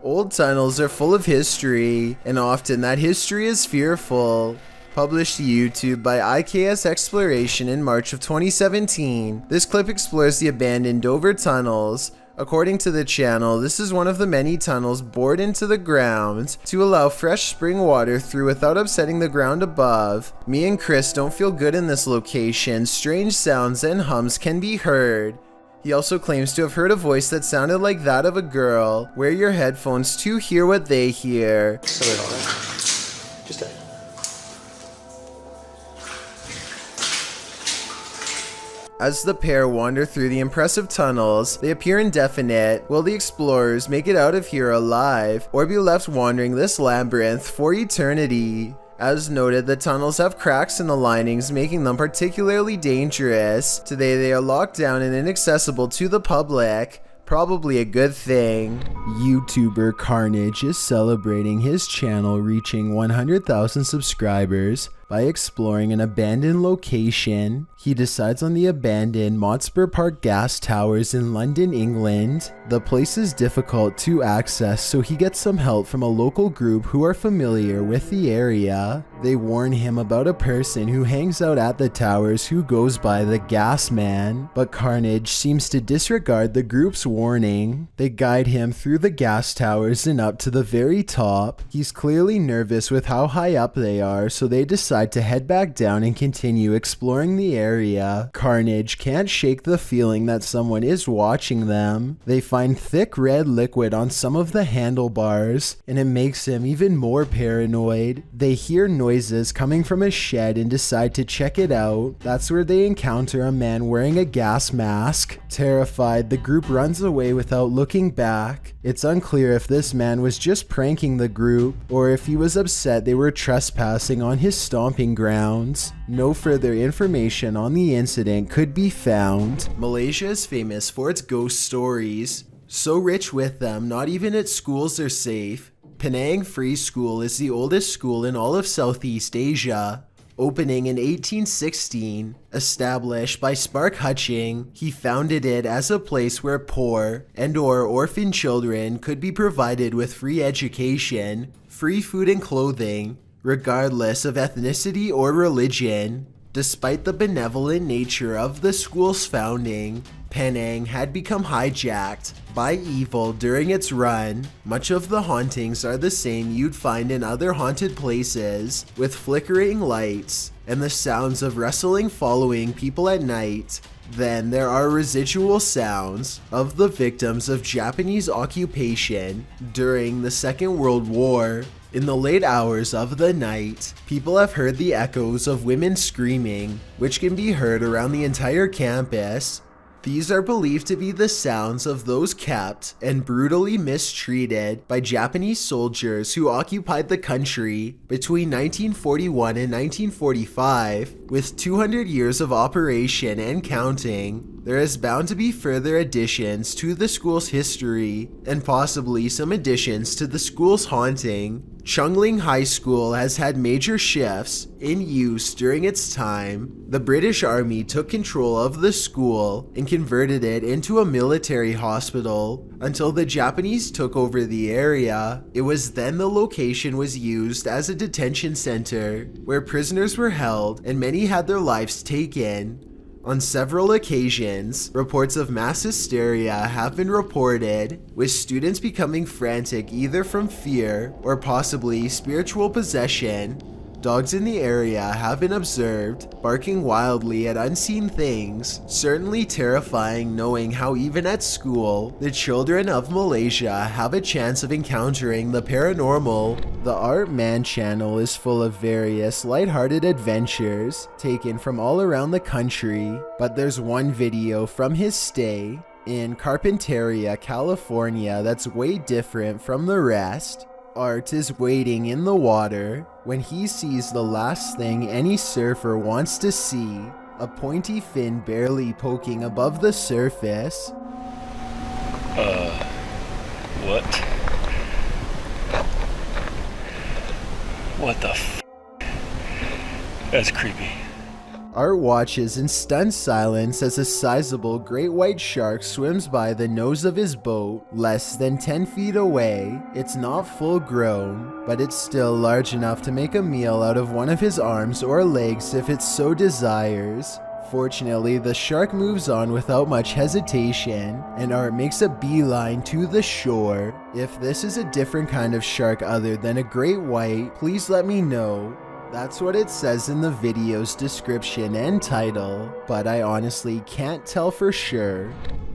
Old tunnels are full of history, and often that history is fearful. Published to YouTube by IKS Exploration in March of 2017, this clip explores the abandoned Dover tunnels. According to the channel, this is one of the many tunnels bored into the ground to allow fresh spring water through without upsetting the ground above. Me and Chris don't feel good in this location. Strange sounds and hums can be heard. He also claims to have heard a voice that sounded like that of a girl. Wear your headphones to hear what they hear. As the pair wander through the impressive tunnels, they appear indefinite. Will the explorers make it out of here alive, or be left wandering this labyrinth for eternity? As noted, the tunnels have cracks in the linings, making them particularly dangerous. Today they are locked down and inaccessible to the public. Probably a good thing. YouTuber Carnage is celebrating his channel reaching 100,000 subscribers by exploring an abandoned location. He decides on the abandoned Motspur Park gas towers in London, England. The place is difficult to access, so he gets some help from a local group who are familiar with the area. They warn him about a person who hangs out at the towers who goes by the Gas Man, but Carnage seems to disregard the group's warning. They guide him through the gas towers and up to the very top. He's clearly nervous with how high up they are, so they decide to head back down and continue exploring the area. Carnage can't shake the feeling that someone is watching them. They find thick red liquid on some of the handlebars, and it makes him even more paranoid. They hear noises coming from a shed and decide to check it out. That's where they encounter a man wearing a gas mask. Terrified, the group runs away without looking back. It's unclear if this man was just pranking the group, or if he was upset they were trespassing on his stomping grounds. No further information on the incident could be found. Malaysia is famous for its ghost stories. So rich with them, not even its schools are safe. Penang Free School is the oldest school in all of Southeast Asia. Opening in 1816, established by Spark Hutching, he founded it as a place where poor and/or orphan children could be provided with free education, free food and clothing, regardless of ethnicity or religion. Despite the benevolent nature of the school's founding, Penang had become hijacked by evil during its run. Much of the hauntings are the same you'd find in other haunted places, with flickering lights and the sounds of wrestling following people at night. Then there are residual sounds of the victims of Japanese occupation during the Second World War. In the late hours of the night, people have heard the echoes of women screaming, which can be heard around the entire campus. These are believed to be the sounds of those kept and brutally mistreated by Japanese soldiers who occupied the country between 1941 and 1945. With 200 years of operation and counting, there is bound to be further additions to the school's history, and possibly some additions to the school's haunting. Chungling High School has had major shifts in use during its time. The British Army took control of the school and converted it into a military hospital until the Japanese took over the area. It was then the location was used as a detention center where prisoners were held and many had their lives taken. On several occasions, reports of mass hysteria have been reported, with students becoming frantic either from fear or possibly spiritual possession. Dogs in the area have been observed barking wildly at unseen things, certainly terrifying knowing how even at school, the children of Malaysia have a chance of encountering the paranormal. The Art Man channel is full of various lighthearted adventures taken from all around the country, but there's one video from his stay in Carpinteria, California that's way different from the rest. Art is wading in the water when he sees the last thing any surfer wants to see, a pointy fin barely poking above the surface. What? What the f? That's creepy. Art watches in stunned silence as a sizable great white shark swims by the nose of his boat, less than 10 feet away. It's not full grown, but it's still large enough to make a meal out of one of his arms or legs if it so desires. Fortunately, the shark moves on without much hesitation, and Art makes a beeline to the shore. If this is a different kind of shark other than a great white, please let me know. That's what it says in the video's description and title, but I honestly can't tell for sure.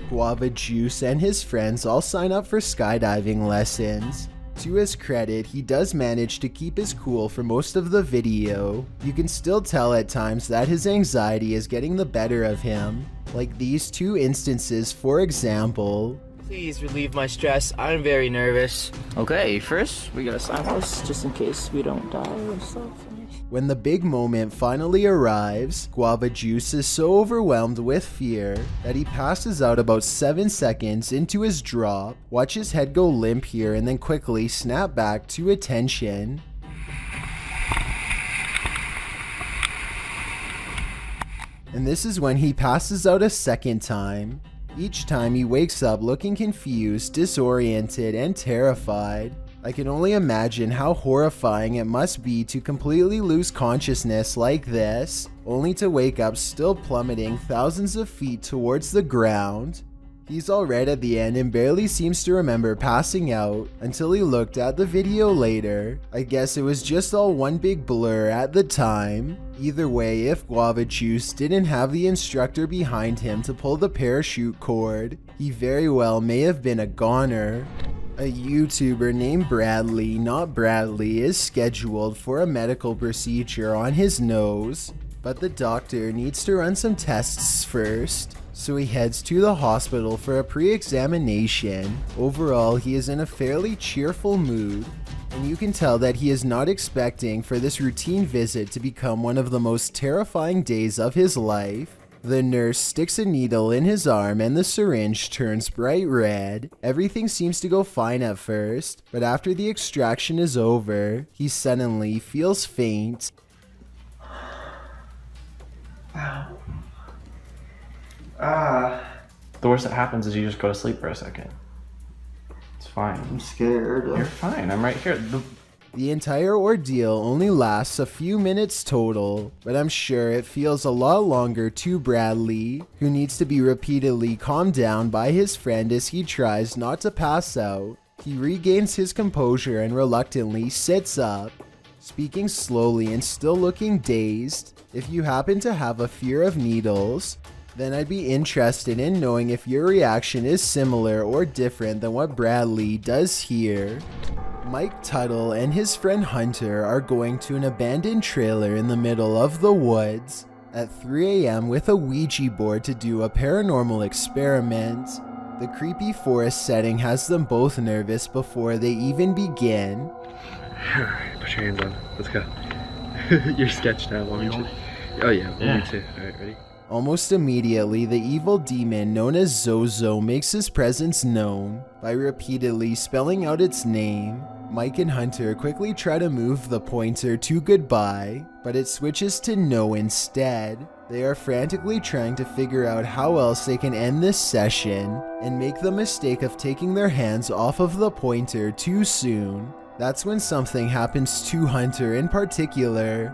Guava Juice and his friends all sign up for skydiving lessons. To his credit, he does manage to keep his cool for most of the video. You can still tell at times that his anxiety is getting the better of him, like these two instances for example. Please relieve my stress, I'm very nervous. Okay, first we gotta sign this just in case we don't die and stuff. When the big moment finally arrives, Guava Juice is so overwhelmed with fear that he passes out about 7 seconds into his drop. Watch his head go limp here and then quickly snap back to attention. And this is when he passes out a second time. Each time he wakes up looking confused, disoriented, and terrified. I can only imagine how horrifying it must be to completely lose consciousness like this, only to wake up still plummeting thousands of feet towards the ground. He's all right at the end and barely seems to remember passing out until he looked at the video later. I guess it was just all one big blur at the time. Either way, if Guava Juice didn't have the instructor behind him to pull the parachute cord, he very well may have been a goner. A YouTuber named Bradley, not Bradley, is scheduled for a medical procedure on his nose, but the doctor needs to run some tests first, so he heads to the hospital for a pre-examination. Overall, he is in a fairly cheerful mood, and you can tell that he is not expecting for this routine visit to become one of the most terrifying days of his life. The nurse sticks a needle in his arm and the syringe turns bright red. Everything seems to go fine at first, but after the extraction is over, he suddenly feels faint. The worst that happens is you just go to sleep for a second. It's fine. I'm scared. You're fine. I'm right here. The entire ordeal only lasts a few minutes total, but I'm sure it feels a lot longer to Bradley, who needs to be repeatedly calmed down by his friend as he tries not to pass out. He regains his composure and reluctantly sits up, speaking slowly and still looking dazed. If you happen to have a fear of needles, then I'd be interested in knowing if your reaction is similar or different than what Bradley does here. Mike Tuttle and his friend Hunter are going to an abandoned trailer in the middle of the woods at 3 a.m. with a Ouija board to do a paranormal experiment. The creepy forest setting has them both nervous before they even begin. Alright, put your hands on. Let's go. You're sketched out. Want me to? Oh yeah, me too. Alright, ready? Almost immediately, the evil demon known as Zozo makes his presence known by repeatedly spelling out its name. Mike and Hunter quickly try to move the pointer to goodbye, but it switches to no instead. They are frantically trying to figure out how else they can end this session and make the mistake of taking their hands off of the pointer too soon. That's when something happens to Hunter in particular.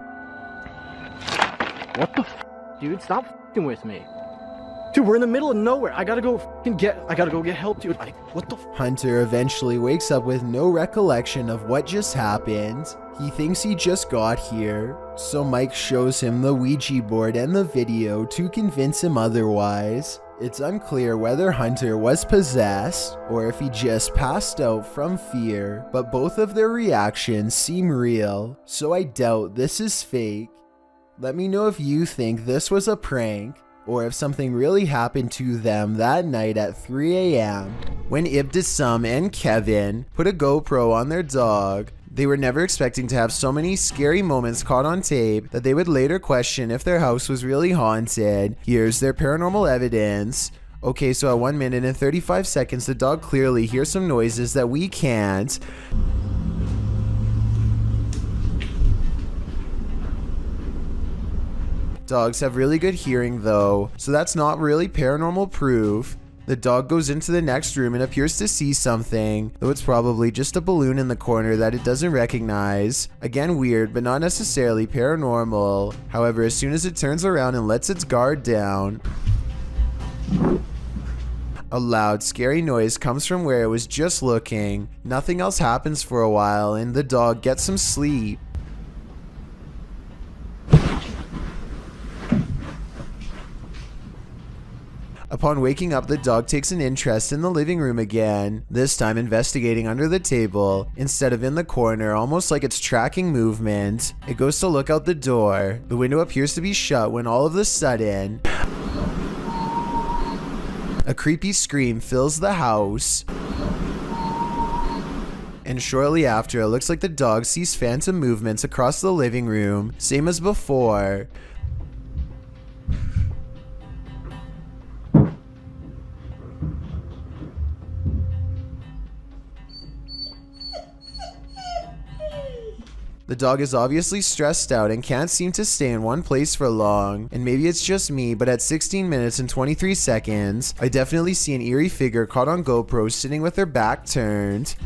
What the f, dude? Stop f***ing with me. Dude, we're in the middle of nowhere. I gotta go get help, dude. Like, what the f? Hunter eventually wakes up with no recollection of what just happened. He thinks he just got here, so Mike shows him the Ouija board and the video to convince him otherwise. It's unclear whether Hunter was possessed or if he just passed out from fear, but both of their reactions seem real, so I doubt this is fake. Let me know if you think this was a prank, or if something really happened to them that night at 3 a.m. when Ibtisam and Kevin put a GoPro on their dog. They were never expecting to have so many scary moments caught on tape that they would later question if their house was really haunted. Here's their paranormal evidence. Okay, so at 1 minute and 35 seconds, the dog clearly hears some noises that we can't. Dogs have really good hearing though, so that's not really paranormal proof. The dog goes into the next room and appears to see something, though it's probably just a balloon in the corner that it doesn't recognize. Again weird, but not necessarily paranormal. However, as soon as it turns around and lets its guard down, a loud, scary noise comes from where it was just looking. Nothing else happens for a while and the dog gets some sleep. Upon waking up, the dog takes an interest in the living room again, this time investigating under the table, instead of in the corner, almost like it's tracking movement. It goes to look out the door. The window appears to be shut when all of a sudden, a creepy scream fills the house. And shortly after, it looks like the dog sees phantom movements across the living room, same as before. The dog is obviously stressed out and can't seem to stay in one place for long, and maybe it's just me, but at 16 minutes and 23 seconds, I definitely see an eerie figure caught on GoPro sitting with her back turned.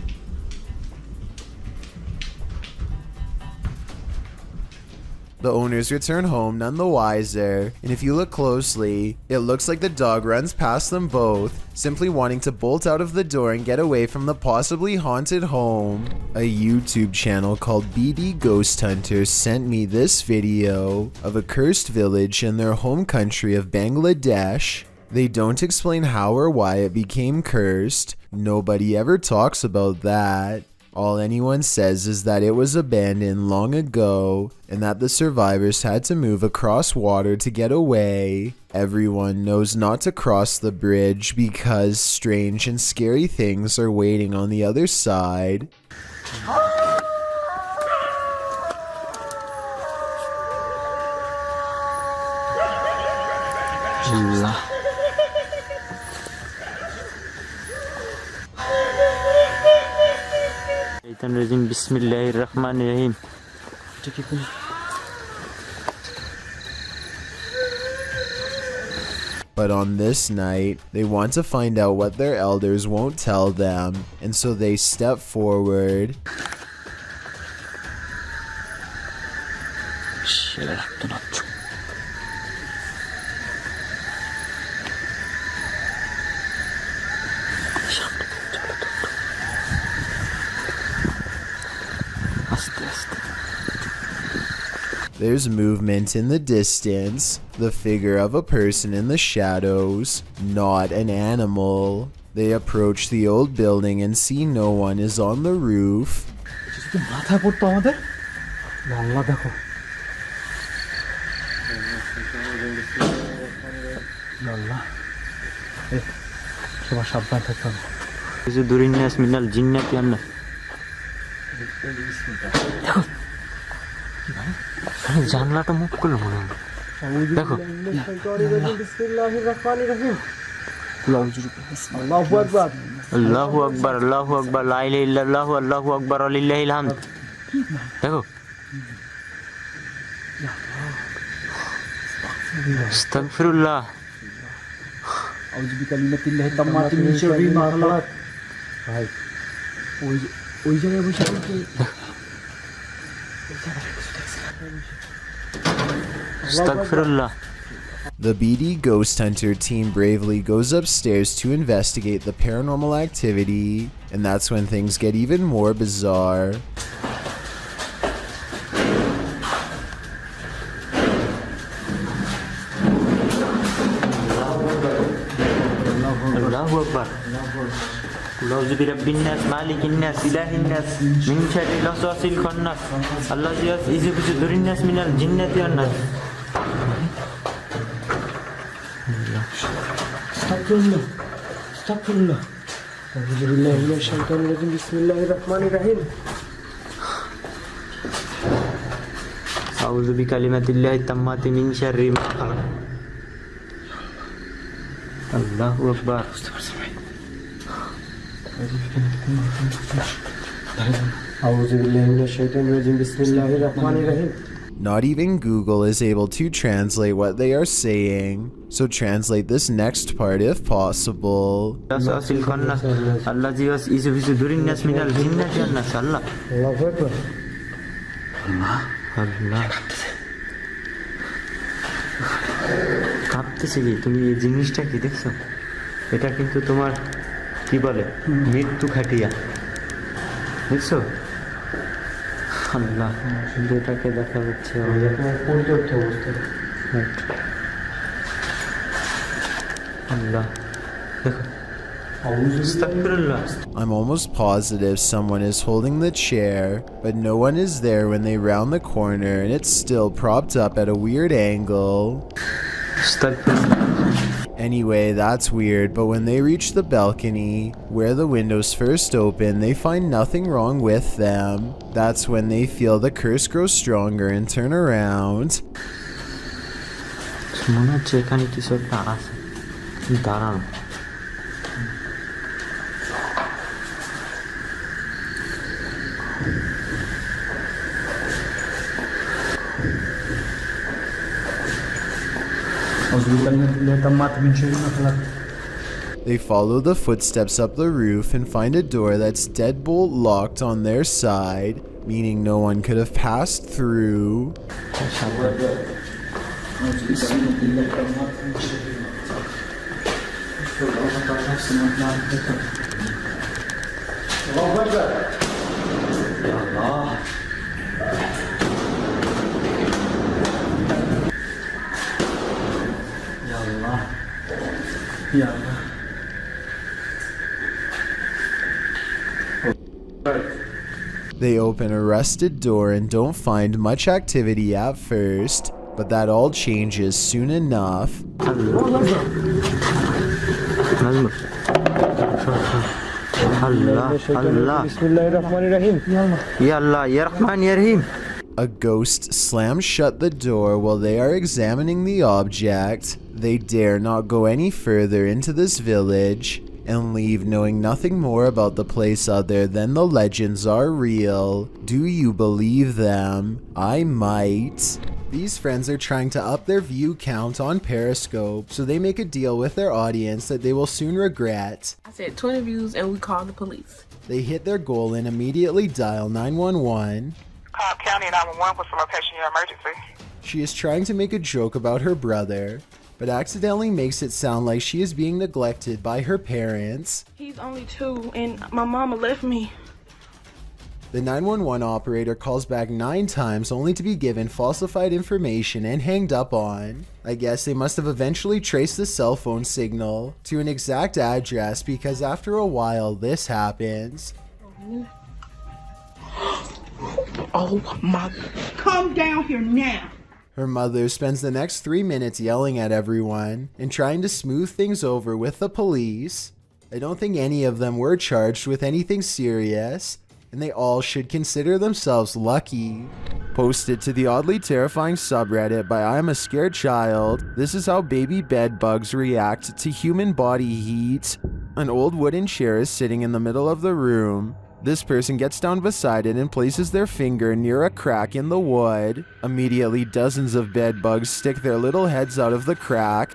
The owners return home none the wiser, and if you look closely, it looks like the dog runs past them both, simply wanting to bolt out of the door and get away from the possibly haunted home. A YouTube channel called BD Ghost Hunter sent me this video of a cursed village in their home country of Bangladesh. They don't explain how or why it became cursed. Nobody ever talks about that. All anyone says is that it was abandoned long ago and that the survivors had to move across water to get away. Everyone knows not to cross the bridge because strange and scary things are waiting on the other side. Bismillahirrahmanirrahim. But on this night, they want to find out what their elders won't tell them, and so they step forward. There's movement in the distance, the figure of a person in the shadows, not an animal. They approach the old building and see no one is on the roof. জানলাটা move করলো মনে হয় দেখো আল্লাহু আকবার আল্লাহু আকবার আল্লাহু আকবার লা ইলাহা ইল্লাল্লাহু আল্লাহু আকবার লিল্লাহিল হামদ দেখো আস্তাগফিরুল্লাহ আউযু বিকালিমাতিল্লাহি তাম্মাতি মিন শাররি মা খালাক ভাই ওই জায়গায় বসে Astaghfirullah. The BD Ghost Hunter team bravely goes upstairs to investigate the paranormal activity, and that's when things get even more bizarre. Allahu Akbar. Allahu birabbin nas, malikin nas, ilahin nas, min sharri waswasil khannas, Allahu yuzibu durin nas minal jinnati wan nas. Astaghfirullah. Astaghfirullah. A'udzu billahi minash shaitanir rajim. Bismillahirrahmanirrahim. A'udzu bikalimatillahi tammati min sharri ma khalaq. Allahu Akbar. A'udzu billahi minash shaitanir rajim. Bismillahirrahmanirrahim. Not even Google is able to translate what they are saying, so translate this next part if possible. ভাবতেছি কি তুমি এই জিনিসটা কি দেখছো? এটা কিন্তু তোমার কি বলে মৃত্যু খাটিয়া দেখছো? আল্লাহ, এটাকে দেখা যাচ্ছে আল্লাহ দেখো। I'm almost positive someone is holding the chair, but no one is there when they round the corner and it's still propped up at a weird angle. Anyway, that's weird, but when they reach the balcony, where the windows first open, they find nothing wrong with them. That's when they feel the curse grow stronger and turn around. They follow the footsteps up the roof and find a door that's deadbolt locked on their side, meaning no one could have passed through. They open a rusted door and don't find much activity at first, but that all changes soon enough. A ghost slams shut the door while they are examining the object. They dare not go any further into this village and leave knowing nothing more about the place other than the legends are real. Do you believe them? I might. These friends are trying to up their view count on Periscope, so they make a deal with their audience that they will soon regret. I said 20 views and we called the police. They hit their goal and immediately dial 911. Cobb County 911, what's the location of your emergency? She is trying to make a joke about her brother, but accidentally makes it sound like she is being neglected by her parents. He's only 2 and my mama left me. The 911 operator calls back 9 times only to be given falsified information and hanged up on. I guess they must have eventually traced the cell phone signal to an exact address because after a while this happens. Oh my. Come down here now. Her mother spends the next 3 minutes yelling at everyone and trying to smooth things over with the police. I don't think any of them were charged with anything serious, and they all should consider themselves lucky. Posted to the oddly terrifying subreddit by I'm a Scared Child, this is how baby bed bugs react to human body heat. An old wooden chair is sitting in the middle of the room. This person gets down beside it and places their finger near a crack in the wood. Immediately, dozens of bed bugs stick their little heads out of the crack.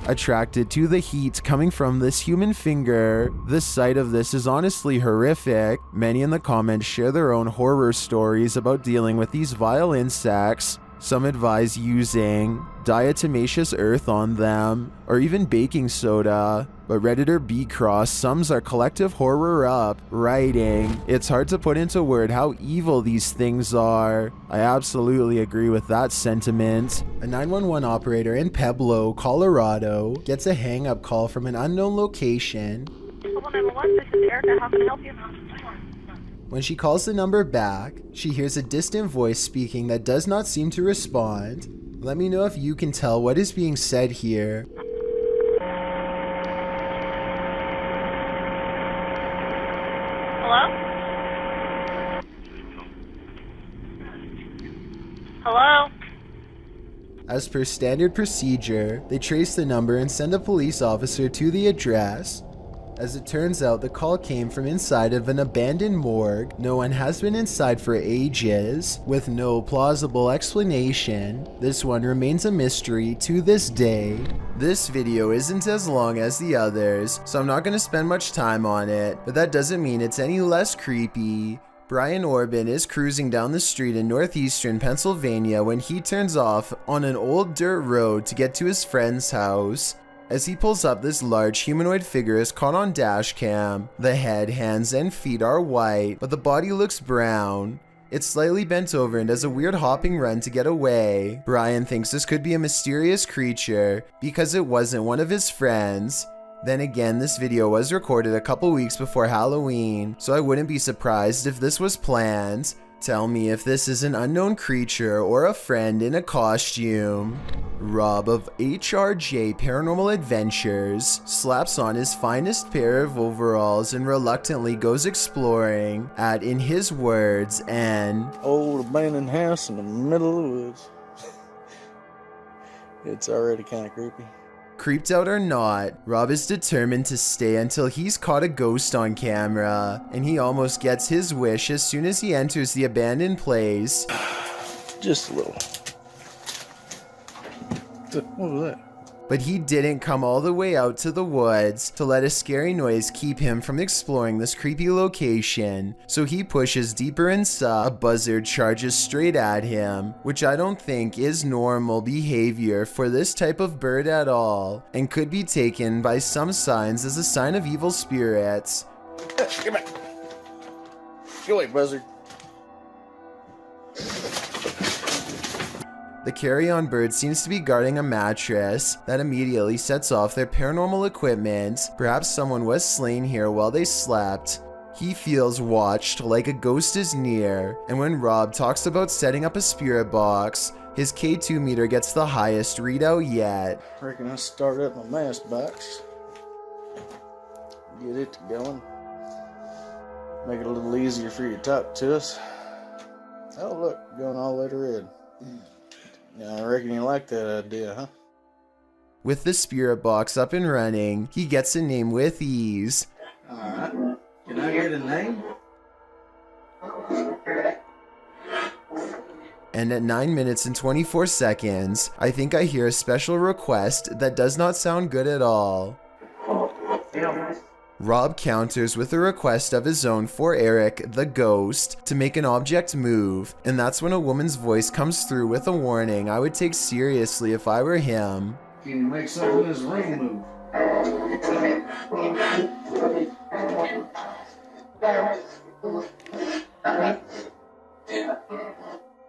Attracted to the heat coming from this human finger. The sight of this is honestly horrific. Many in the comments share their own horror stories about dealing with these vile insects. Some advise using diatomaceous earth on them, or even baking soda. But Redditor B-Cross sums our collective horror up, writing, "It's hard to put into word how evil these things are." I absolutely agree with that sentiment. A 911 operator in Pueblo, Colorado, gets a hang-up call from an unknown location. 911, this is Erica. How can I help you? When she calls the number back, she hears a distant voice speaking that does not seem to respond. Let me know if you can tell what is being said here. Hello? Hello? As per standard procedure, they trace the number and send a police officer to the address. As it turns out, the call came from inside of an abandoned morgue. No one has been inside for ages, with no plausible explanation. This one remains a mystery to this day. This video isn't as long as the others, so I'm not going to spend much time on it, but that doesn't mean it's any less creepy. Brian Orban is cruising down the street in northeastern Pennsylvania when he turns off on an old dirt road to get to his friend's house. As he pulls up, this large humanoid figure is caught on dash cam. The head, hands, and feet are white, but the body looks brown. It's slightly bent over and does a weird hopping run to get away. Brian thinks this could be a mysterious creature because it wasn't one of his friends. Then again, this video was recorded a couple weeks before Halloween, so I wouldn't be surprised if this was planned. Tell me if this is an unknown creature or a friend in a costume. Rob of HRJ Paranormal Adventures slaps on his finest pair of overalls and reluctantly goes exploring at, in his words, an old abandoned house in the middle of the woods. It's already kind of creepy. Creeped out or not, Rob is determined to stay until he's caught a ghost on camera, and he almost gets his wish as soon as he enters the abandoned place. Just a little. What was that? But he didn't come all the way out to the woods to let a scary noise keep him from exploring this creepy location, so he pushes deeper inside. A buzzard charges straight at him, which I don't think is normal behavior for this type of bird at all, and could be taken by some signs as a sign of evil spirits. Get back. Go away, buzzard. The carry-on bird seems to be guarding a mattress that immediately sets off their paranormal equipment. Perhaps someone was slain here while they slept. He feels watched, like a ghost is near, and when Rob talks about setting up a spirit box, his K2 meter gets the highest readout yet. I reckon I start up my mask box. Get it going. Make it a little easier for you to talk to us. Oh look, going all the way to red. Yeah, I reckon you like that idea, huh? With the spirit box up and running, he gets a name with ease. Alright. Can I get a name? And at 9 minutes and 24 seconds, I think I hear a special request that does not sound good at all. Rob counters with a request of his own for Eric, the ghost, to make an object move, and that's when a woman's voice comes through with a warning I would take seriously if I were him. Can you make something in this ring move?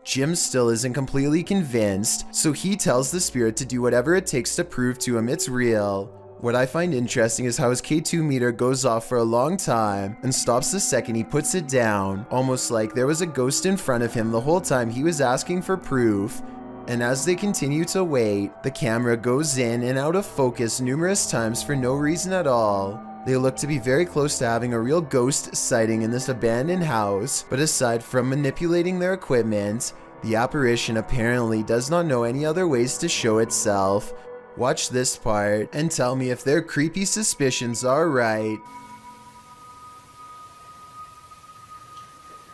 Jim still isn't completely convinced, so he tells the spirit to do whatever it takes to prove to him it's real. What I find interesting is how his K2 meter goes off for a long time and stops the second he puts it down, almost like there was a ghost in front of him the whole time he was asking for proof. And as they continue to wait, the camera goes in and out of focus numerous times for no reason at all. They look to be very close to having a real ghost sighting in this abandoned house, but aside from manipulating their equipment, the apparition apparently does not know any other ways to show itself. Watch this part and tell me if their creepy suspicions are right.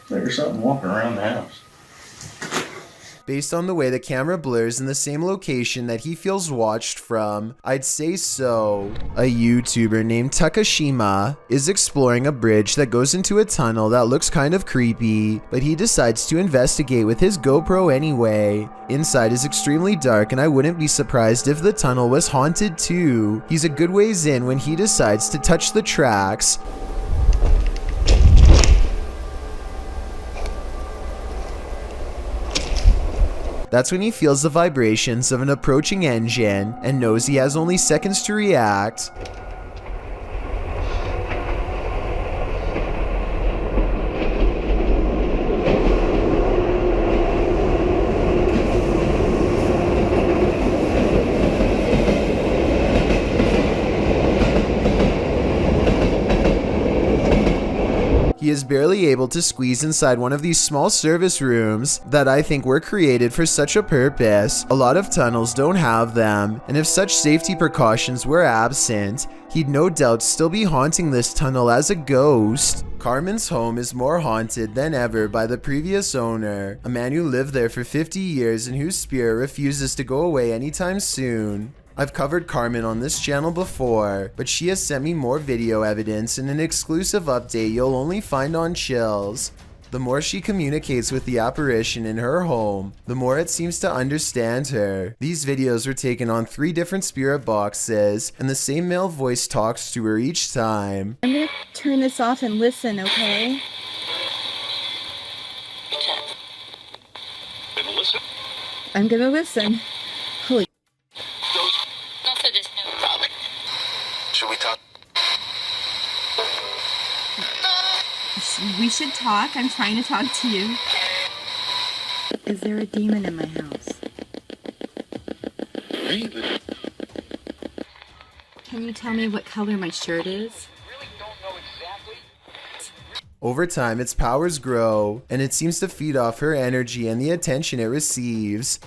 There's something walking around the house. Based on the way the camera blurs in the same location that he feels watched from, I'd say so. A YouTuber named Takashima is exploring a bridge that goes into a tunnel that looks kind of creepy, but he decides to investigate with his GoPro anyway. Inside is extremely dark and I wouldn't be surprised if the tunnel was haunted too. He's a good ways in when he decides to touch the tracks. That's when he feels the vibrations of an approaching engine and knows he has only seconds to react. He is barely able to squeeze inside one of these small service rooms that I think were created for such a purpose. A lot of tunnels don't have them, and if such safety precautions were absent, he'd no doubt still be haunting this tunnel as a ghost. Carmen's home is more haunted than ever by the previous owner, a man who lived there for 50 years and whose spirit refuses to go away anytime soon. I've covered Carmen on this channel before, but she has sent me more video evidence in an exclusive update you'll only find on Chills. The more she communicates with the apparition in her home, the more it seems to understand her. These videos were taken on 3 different spirit boxes, and the same male voice talks to her each time. I'm gonna turn this off and listen, okay? I'm gonna listen. Holy. Should we talk? We should talk. I'm trying to talk to you. Is there a demon in my house? Can you tell me what color my shirt is? Over time, its powers grow, and it seems to feed off her energy and the attention it receives.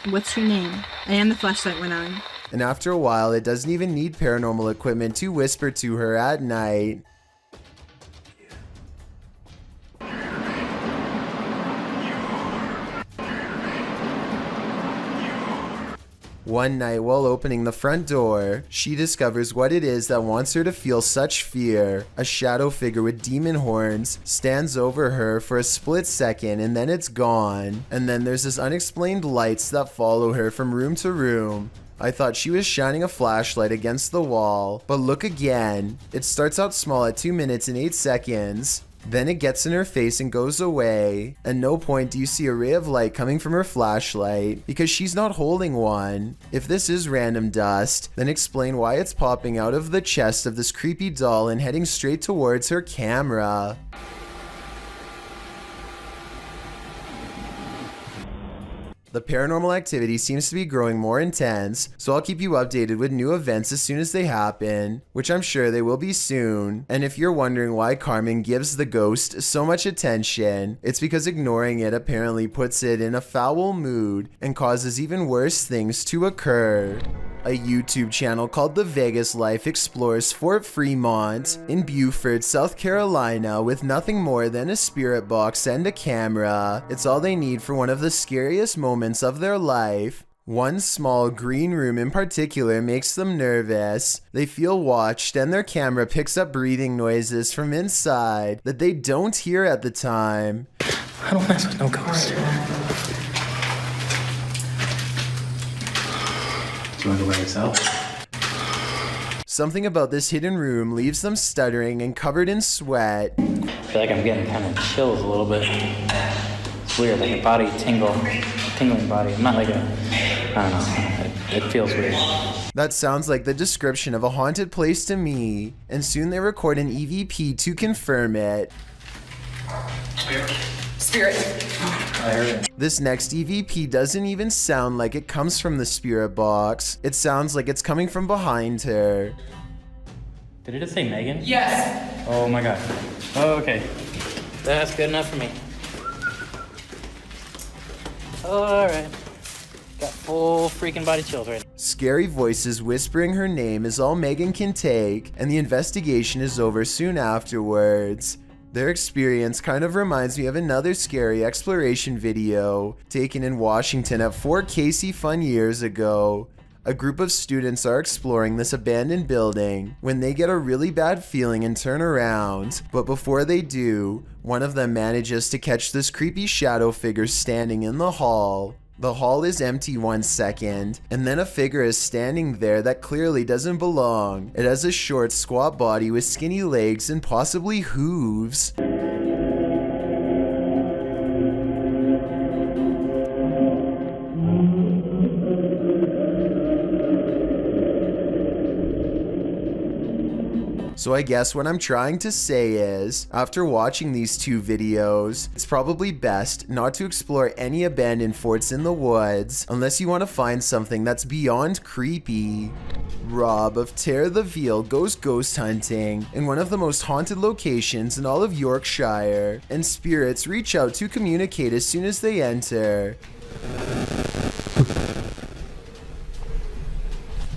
What's your name? And the flashlight went on. And after a while, it doesn't even need paranormal equipment to whisper to her at night. One night, while opening the front door, she discovers what it is that wants her to feel such fear. A shadow figure with demon horns stands over her for a split second, and then it's gone. And then there's this unexplained lights that follow her from room to room. I thought she was shining a flashlight against the wall, but look again. It starts out small at 2 minutes and 8 seconds. Then it gets in her face and goes away. At no point do you see a ray of light coming from her flashlight, because she's not holding one. If this is random dust, then explain why it's popping out of the chest of this creepy doll and heading straight towards her camera. The paranormal activity seems to be growing more intense, so I'll keep you updated with new events as soon as they happen, which I'm sure they will be soon. And if you're wondering why Carmen gives the ghost so much attention, it's because ignoring it apparently puts it in a foul mood and causes even worse things to occur. A YouTube channel called The Vegas Life explores Fort Fremont in Beaufort, South Carolina with nothing more than a spirit box and a camera. It's all they need for one of the scariest moments of their life. One small green room in particular makes them nervous. They feel watched and their camera picks up breathing noises from inside that they don't hear at the time. I don't mess with no ghosts. Do you want to go by yourself? Something about this hidden room leaves them stuttering and covered in sweat. I feel like I'm getting kind of chills a little bit. It's weird, like a body tingling body. I'm not like I don't know, it feels weird. That sounds like the description of a haunted place to me, and soon they record an EVP to confirm it. Spirit. I heard it. This next EVP doesn't even sound like it comes from the spirit box. It sounds like it's coming from behind her. Did it just say Megan? Yes. Oh my god. Oh, okay. That's good enough for me. Alright. Got full freaking body chills right now. Scary voices whispering her name is all Megan can take, and the investigation is over soon afterwards. Their experience kind of reminds me of another scary exploration video taken in Washington at Fort Casey Fun years ago. A group of students are exploring this abandoned building when they get a really bad feeling and turn around, but before they do, one of them manages to catch this creepy shadow figure standing in the hall. The hall is empty 1 second, and then a figure is standing there that clearly doesn't belong. It has a short, squat body with skinny legs and possibly hooves. So I guess what I'm trying to say is, after watching these two videos, it's probably best not to explore any abandoned forts in the woods unless you want to find something that's beyond creepy. Rob of Terror the Veal goes ghost hunting in one of the most haunted locations in all of Yorkshire, and spirits reach out to communicate as soon as they enter.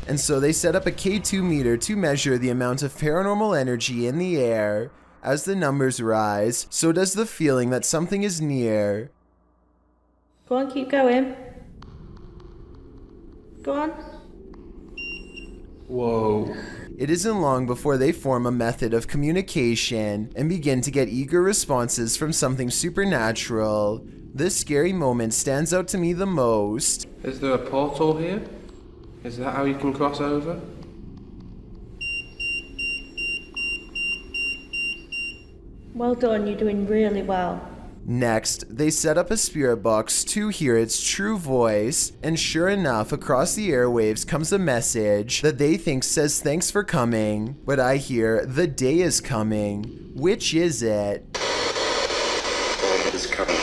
And so they set up a K2 meter to measure the amount of paranormal energy in the air. As the numbers rise, so does the feeling that something is near. Go on, keep going. Go on. Whoa. It isn't long before they form a method of communication and begin to get eager responses from something supernatural. This scary moment stands out to me the most. Is there a portal here? Is that how you can cross over? Well done, you're doing really well. Next, they set up a spirit box to hear its true voice, and sure enough, across the airwaves comes a message that they think says thanks for coming, but I hear the day is coming. Which is it? It is coming.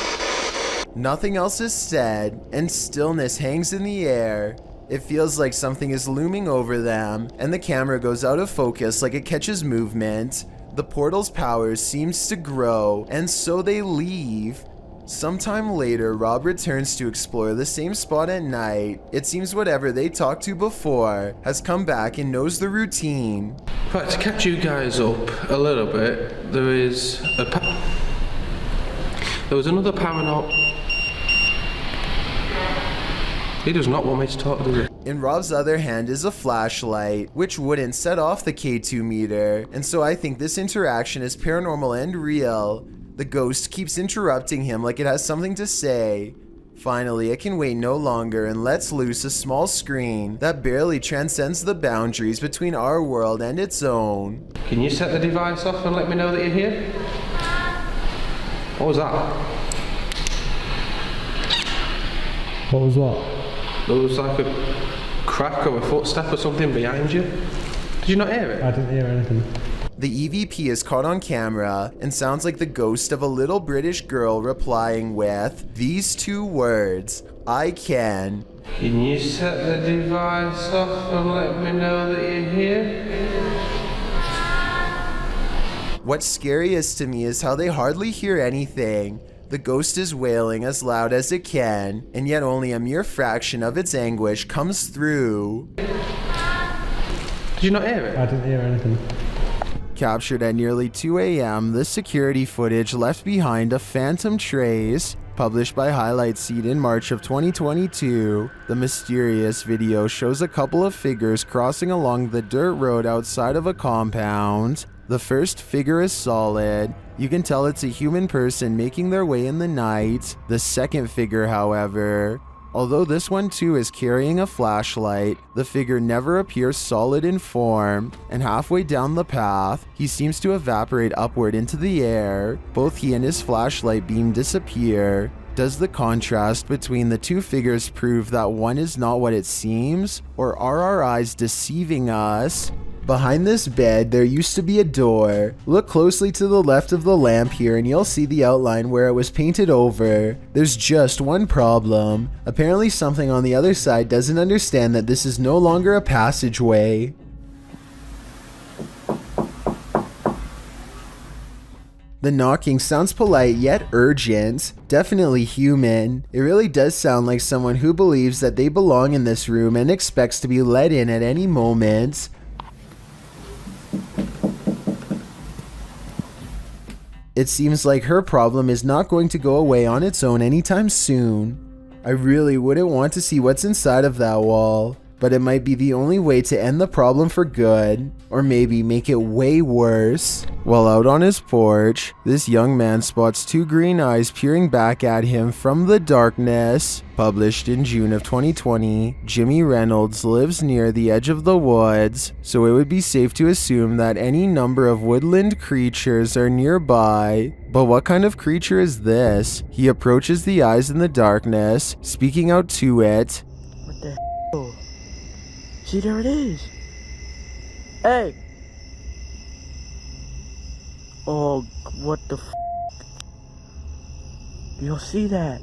Nothing else is said, and stillness hangs in the air. It feels like something is looming over them, and the camera goes out of focus like it catches movement. The portal's power seems to grow, and so they leave. Sometime later, Rob returns to explore the same spot at night. It seems whatever they talked to before has come back and knows the routine. Right, to catch you guys up a little bit, there was another paranormal. He does not want me to talk, does he? In Rob's other hand is a flashlight, which wouldn't set off the K2 meter, and so I think this interaction is paranormal and real. The ghost keeps interrupting him like it has something to say. Finally, it can wait no longer and lets loose a small screen that barely transcends the boundaries between our world and its own. Can you set the device off and let me know that you're here? What was that? What was what? There was like a crack or a footstep or something behind you. Did you not hear it? I didn't hear anything. The EVP is caught on camera and sounds like the ghost of a little British girl replying with these two words, I can. Can you set the device off and let me know that you're here? What's scariest to me is how they hardly hear anything. The ghost is wailing as loud as it can, and yet only a mere fraction of its anguish comes through. Did you not hear it? I didn't hear anything. Captured at nearly 2 a.m., this security footage left behind a phantom trace. Published by Highlight Seed in March of 2022, the mysterious video shows a couple of figures crossing along the dirt road outside of a compound. The first figure is solid. You can tell it's a human person making their way in the night. The second figure, however, although this one too is carrying a flashlight, the figure never appears solid in form, and halfway down the path, he seems to evaporate upward into the air. Both he and his flashlight beam disappear. Does the contrast between the two figures prove that one is not what it seems, or are our eyes deceiving us? Behind this bed, there used to be a door. Look closely to the left of the lamp here and you'll see the outline where it was painted over. There's just one problem. Apparently something on the other side doesn't understand that this is no longer a passageway. The knocking sounds polite yet urgent, definitely human. It really does sound like someone who believes that they belong in this room and expects to be let in at any moment. It seems like her problem is not going to go away on its own anytime soon. I really wouldn't want to see what's inside of that wall, but it might be the only way to end the problem for good, or maybe make it way worse. While out on his porch, this young man spots two green eyes peering back at him from the darkness. Published in June of 2020, Jimmy Reynolds lives near the edge of the woods, so it would be safe to assume that any number of woodland creatures are nearby. But what kind of creature is this? He approaches the eyes in the darkness, speaking out to it. What the hell? See, there it is. Hey! Oh, what the f? You'll see that.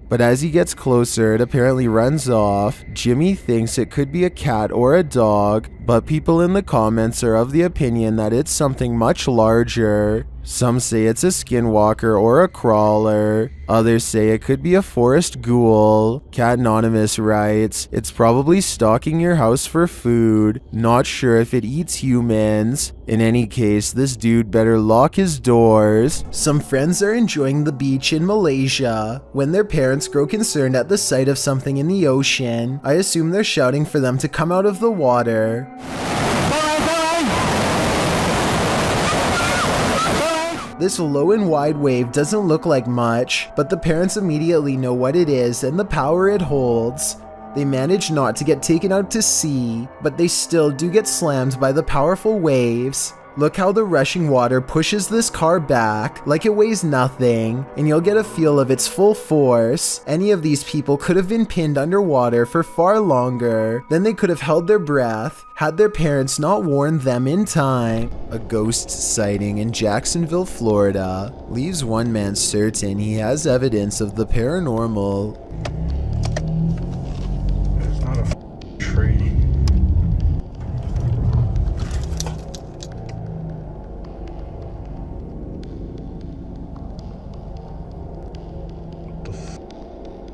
But as he gets closer, it apparently runs off. Jimmy thinks it could be a cat or a dog, but people in the comments are of the opinion that it's something much larger. Some say it's a skinwalker or a crawler. Others say it could be a forest ghoul. Cat Anonymous writes, "It's probably stalking your house for food. Not sure if it eats humans. In any case, this dude better lock his doors." Some friends are enjoying the beach in Malaysia when their parents grow concerned at the sight of something in the ocean. I assume they're shouting for them to come out of the water. This low and wide wave doesn't look like much, but the parents immediately know what it is and the power it holds. They manage not to get taken out to sea, but they still do get slammed by the powerful waves. Look how the rushing water pushes this car back like it weighs nothing, and you'll get a feel of its full force. Any of these people could have been pinned underwater for far longer. Then they could have held their breath had their parents not warned them in time. A ghost sighting in Jacksonville, Florida, leaves one man certain he has evidence of the paranormal. It's not a tree.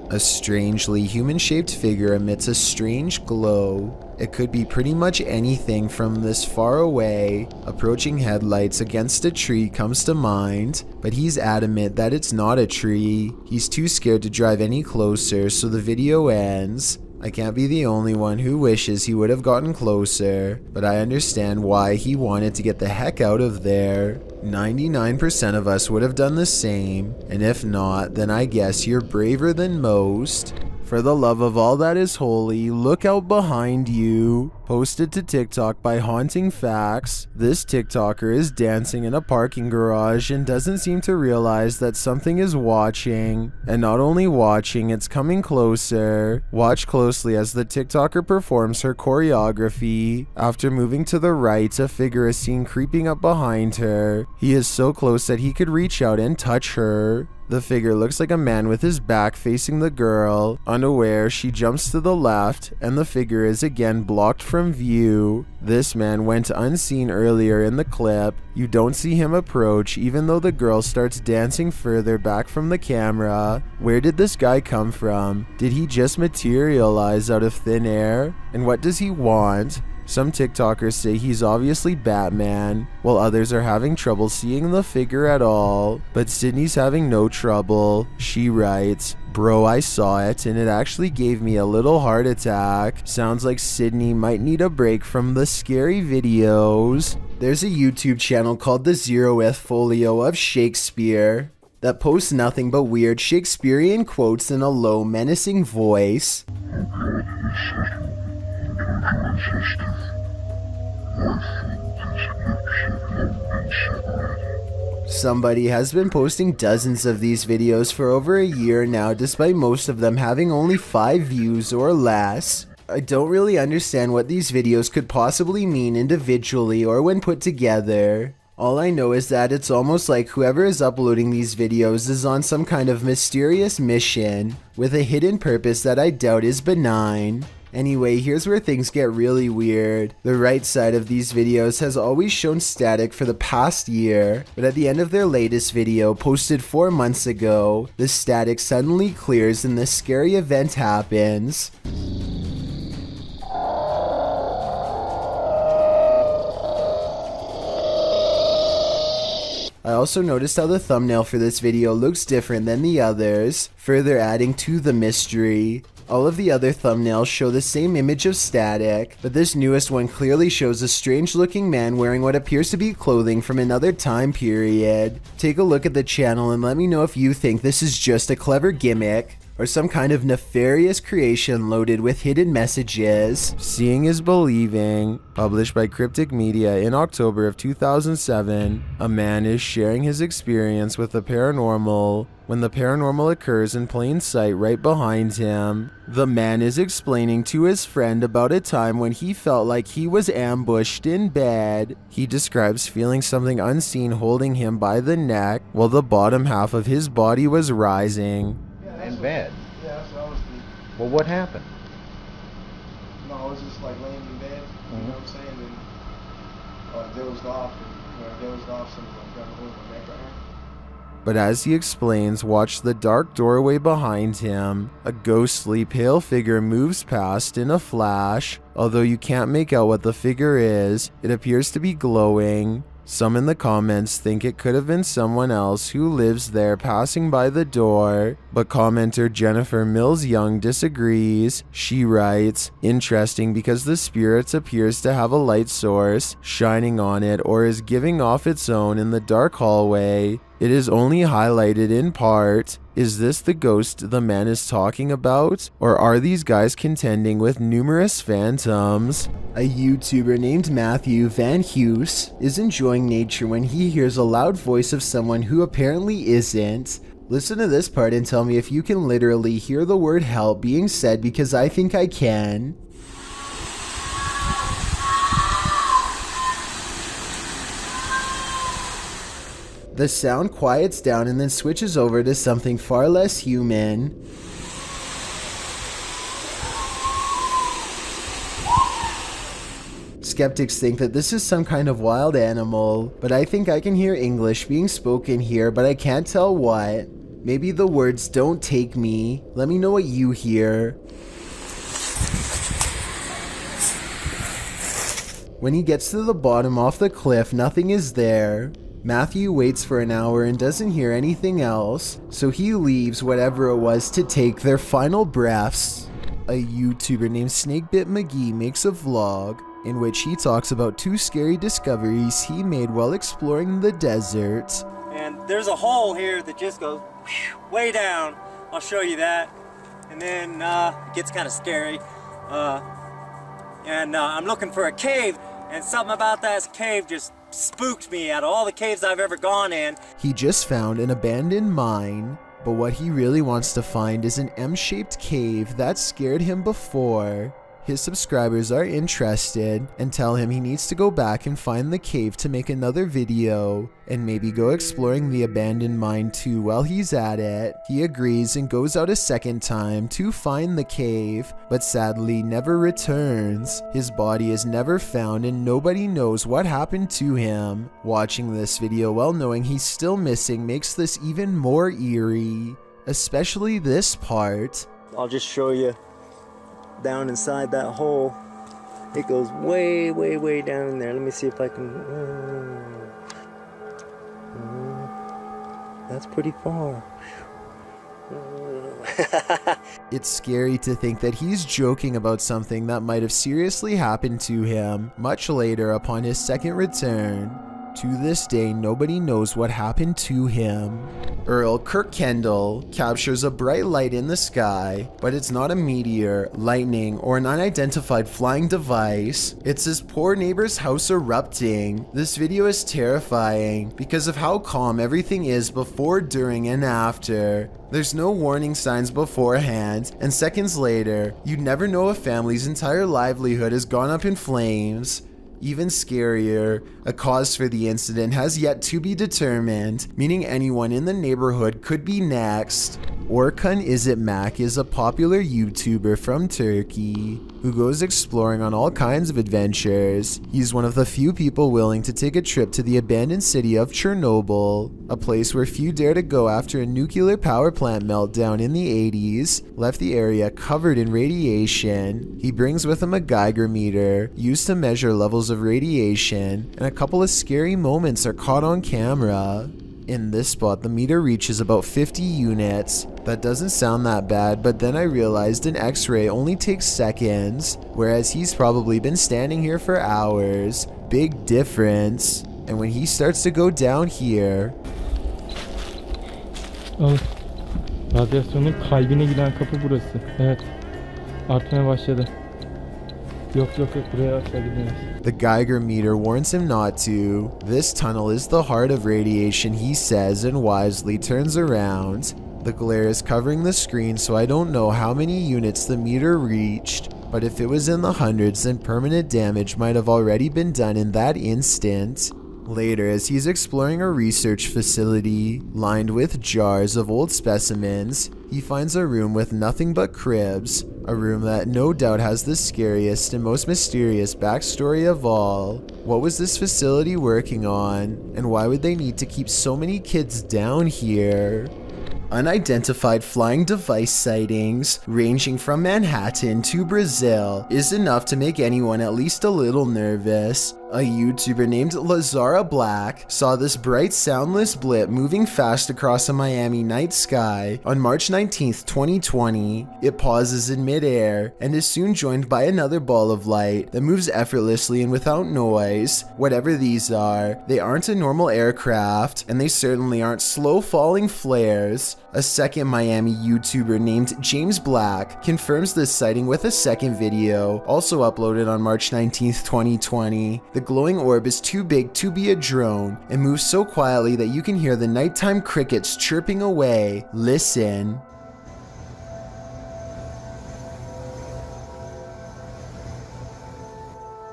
A strangely human-shaped figure emits a strange glow. It could be pretty much anything from this far away. Approaching headlights against a tree comes to mind, but he's adamant that it's not a tree. He's too scared to drive any closer, so the video ends. I can't be the only one who wishes he would have gotten closer, but I understand why he wanted to get the heck out of there. 99% of us would have done the same, and if not, then I guess you're braver than most. For the love of all that is holy, look out behind you. Posted to TikTok by Haunting Facts, this TikToker is dancing in a parking garage and doesn't seem to realize that something is watching. And not only watching, it's coming closer. Watch closely as the TikToker performs her choreography. After moving to the right, a figure is seen creeping up behind her. He is so close that he could reach out and touch her. The figure looks like a man with his back facing the girl. Unaware, she jumps to the left, and the figure is again blocked from view. This man went unseen earlier in the clip. You don't see him approach, even though the girl starts dancing further back from the camera. Where did this guy come from? Did he just materialize out of thin air? And what does he want? Some TikTokers say he's obviously Batman, while others are having trouble seeing the figure at all. But Sydney's having no trouble. She writes, "Bro, I saw it and it actually gave me a little heart attack. Sounds like Sydney might need a break from the scary videos." There's a YouTube channel called the Zeroeth Folio of Shakespeare that posts nothing but weird Shakespearean quotes in a low, menacing voice. Somebody has been posting dozens of these videos for over a year now, despite most of them having only 5 views or less. I don't really understand what these videos could possibly mean individually or when put together. All I know is that it's almost like whoever is uploading these videos is on some kind of mysterious mission with a hidden purpose that I doubt is benign. Anyway, here's where things get really weird. The right side of these videos has always shown static for the past year, but at the end of their latest video, posted 4 months ago, the static suddenly clears and this scary event happens. I also noticed how the thumbnail for this video looks different than the others, further adding to the mystery. All of the other thumbnails show the same image of static, but this newest one clearly shows a strange looking man wearing what appears to be clothing from another time period. Take a look at the channel and let me know if you think this is just a clever gimmick. or some kind of nefarious creation loaded with hidden messages. Seeing is believing. Published by Cryptic Media in October of 2007, a man is sharing his experience with the paranormal when the paranormal occurs in plain sight right behind him. The man is explaining to his friend about a time when he felt like he was ambushed in bed. He describes feeling something unseen holding him by the neck while the bottom half of his body was rising. In bed? Yeah, that's what I was thinking. Well, what happened? No, I was just like laying in bed, you know what I'm saying? And dozed off, and when I dozed off, something like got a hold of my neck right here. But as he explains, watch the dark doorway behind him. A ghostly pale figure moves past in a flash. Although you can't make out what the figure is, it appears to be glowing. Some in the comments think it could have been someone else who lives there passing by the door, but commenter Jennifer Mills Young disagrees. She writes, "Interesting because the spirit appears to have a light source shining on it or is giving off its own in the dark hallway. It is only highlighted in part. Is this the ghost the man is talking about? Or are these guys contending with numerous phantoms?" A YouTuber named Matthew Van Hughes is enjoying nature when he hears a loud voice of someone who apparently isn't. Listen to this part and tell me if you can literally hear the word help being said, because I think I can. The sound quiets down and then switches over to something far less human. Skeptics think that this is some kind of wild animal, but I think I can hear English being spoken here, but I can't tell what. Maybe the words "don't take me." Let me know what you hear. When he gets to the bottom off the cliff, nothing is there. Matthew waits for an hour and doesn't hear anything else, so he leaves whatever it was to take their final breaths. A YouTuber named Snakebit McGee makes a vlog in which he talks about 2 scary discoveries he made while exploring the desert. And there's a hole here that just goes way down. I'll show you that. And then it gets kind of scary. I'm looking for a cave, and something about that cave just spooked me out of all the caves I've ever gone in. He just found an abandoned mine, but what he really wants to find is an M-shaped cave that scared him before. His subscribers are interested and tell him he needs to go back and find the cave to make another video and maybe go exploring the abandoned mine too while he's at it. He agrees and goes out a second time to find the cave, but sadly never returns. His body is never found and nobody knows what happened to him. Watching this video while knowing he's still missing makes this even more eerie, especially this part. I'll just show you. Down inside that hole, it goes way, way, way down in there. Let me see if I can. That's pretty far. It's scary to think that he's joking about something that might have seriously happened to him much later upon his second return. To this day, nobody knows what happened to him. Earl Kendall captures a bright light in the sky, but it's not a meteor, lightning, or an unidentified flying device. It's his poor neighbor's house erupting. This video is terrifying because of how calm everything is before, during, and after. There's no warning signs beforehand, and seconds later, you'd never know a family's entire livelihood has gone up in flames. Even scarier, a cause for the incident has yet to be determined, meaning anyone in the neighborhood could be next. Orkun Izitmak is a popular YouTuber from Turkey who goes exploring on all kinds of adventures. He's one of the few people willing to take a trip to the abandoned city of Chernobyl, a place where few dare to go after a nuclear power plant meltdown in the 80s left the area covered in radiation. He brings with him a Geiger meter used to measure levels of radiation, and a couple of scary moments are caught on camera. In this spot, the meter reaches about 50 units. That doesn't sound that bad, but then I realized an X-ray only takes seconds, whereas he's probably been standing here for hours. Big difference. And when he starts to go down here... Oh, Radyasyonun kalbine giden kapı burası. Evet. Artmaya başladı. Yok buraya asla gidemeyiz. The Geiger meter warns him not to. This tunnel is the heart of radiation, he says, and wisely turns around. The glare is covering the screen, so I don't know how many units the meter reached. But if it was in the hundreds, then permanent damage might have already been done in that instant. Later, as he's exploring a research facility lined with jars of old specimens, he finds a room with nothing but cribs, a room that no doubt has the scariest and most mysterious backstory of all. What was this facility working on, and why would they need to keep so many kids down here? Unidentified flying device sightings, ranging from Manhattan to Brazil, is enough to make anyone at least a little nervous. A YouTuber named Lazara Black saw this bright soundless blip moving fast across a Miami night sky on March 19th, 2020. It pauses in midair and is soon joined by another ball of light that moves effortlessly and without noise. Whatever these are, they aren't a normal aircraft, and they certainly aren't slow falling flares. A second Miami YouTuber named James Black confirms this sighting with a second video, also uploaded on March 19th, 2020. The glowing orb is too big to be a drone and moves so quietly that you can hear the nighttime crickets chirping away. Listen.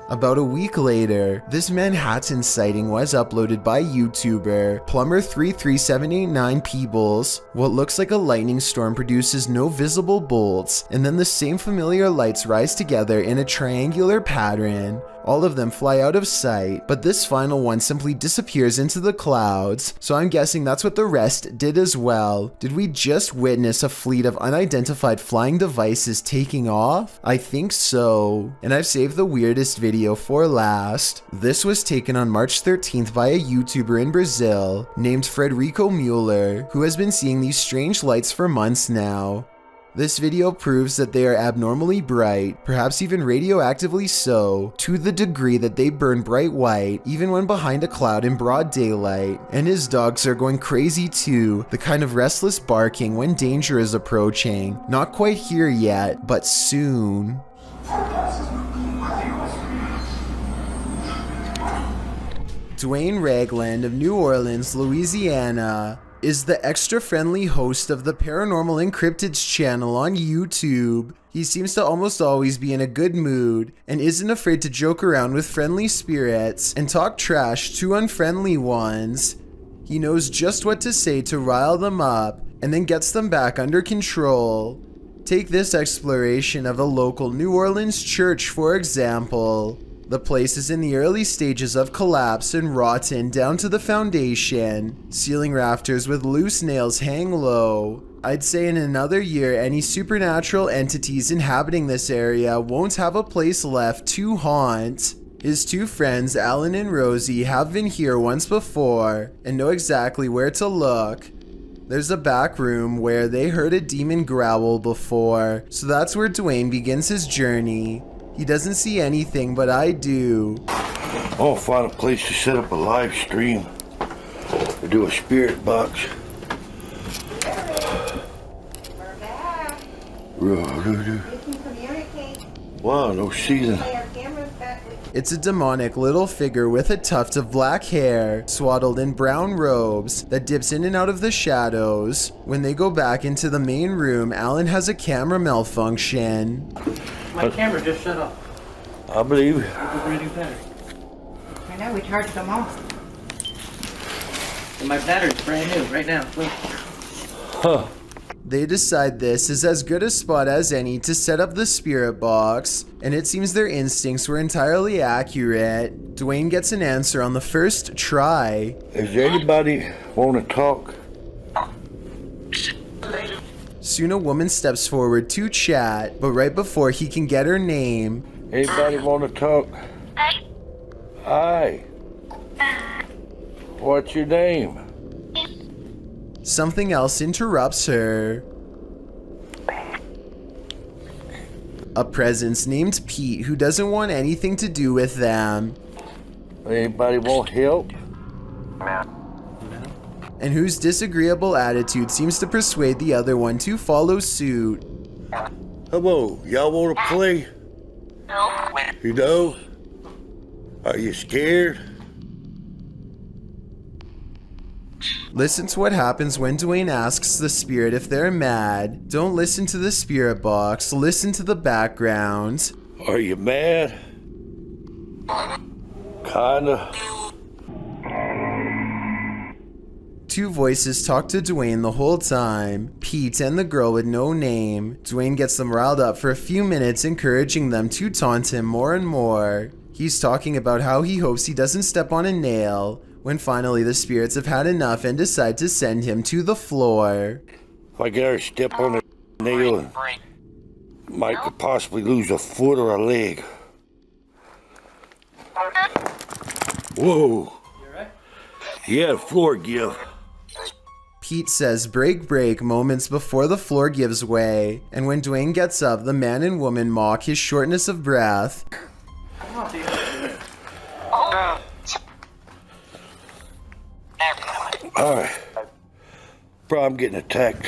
About a week later, this Manhattan sighting was uploaded by YouTuber Plumber33789 Peebles. What looks like a lightning storm produces no visible bolts, and then the same familiar lights rise together in a triangular pattern. All of them fly out of sight, but this final one simply disappears into the clouds, so I'm guessing that's what the rest did as well. Did we just witness a fleet of unidentified flying devices taking off? I think so. And I've saved the weirdest video for last. This was taken on March 13th by a YouTuber in Brazil named Frederico Mueller, who has been seeing these strange lights for months now. This video proves that they are abnormally bright, perhaps even radioactively so, to the degree that they burn bright white, even when behind a cloud in broad daylight. And his dogs are going crazy too, the kind of restless barking when danger is approaching. Not quite here yet, but soon. Dwayne Ragland of New Orleans, Louisiana, is the extra friendly host of the Paranormal Encrypted's channel on YouTube. He seems to almost always be in a good mood and isn't afraid to joke around with friendly spirits and talk trash to unfriendly ones. He knows just what to say to rile them up and then gets them back under control. Take this exploration of a local New Orleans church for example. The place is in the early stages of collapse and rotten down to the foundation. Ceiling rafters with loose nails hang low. I'd say in another year, any supernatural entities inhabiting this area won't have a place left to haunt. His two friends, Alan and Rosie, have been here once before and know exactly where to look. There's a back room where they heard a demon growl before, so that's where Dwayne begins his journey. He doesn't see anything, but I do. I'll find a place to set up a live stream or do a spirit box. Wow, no season. It's a demonic little figure with a tuft of black hair, swaddled in brown robes, that dips in and out of the shadows. When they go back into the main room, Alan has a camera malfunction. My camera just shut off. I believe. It was ready battery. I know, we charged them off. And my battery's brand new right now. Look. Huh. They decide this is as good a spot as any to set up the spirit box, and it seems their instincts were entirely accurate. Dwayne gets an answer on the first try. Does anybody want to talk? Soon a woman steps forward to chat, but right before he can get her name... Anybody want to talk? Hi. What's your name? Something else interrupts her. A presence named Pete who doesn't want anything to do with them. Anybody want help? and whose disagreeable attitude seems to persuade the other one to follow suit. Hello, y'all wanna play? You know? Are you scared? Listen to what happens when Dwayne asks the spirit if they're mad. Don't listen to the spirit box, listen to the background. Are you mad? Kinda. Two voices talk to Dwayne the whole time, Pete and the girl with no name. Dwayne gets them riled up for a few minutes, encouraging them to taunt him more and more. He's talking about how he hopes he doesn't step on a nail, when finally the spirits have had enough and decide to send him to the floor. If I get her to step on a nail, and might could possibly lose a foot or a leg. Whoa. Yeah, floor give. Pete says break break moments before the floor gives way, and when Dwayne gets up, the man and woman mock his shortness of breath. Alright. Bro, I'm getting attacked.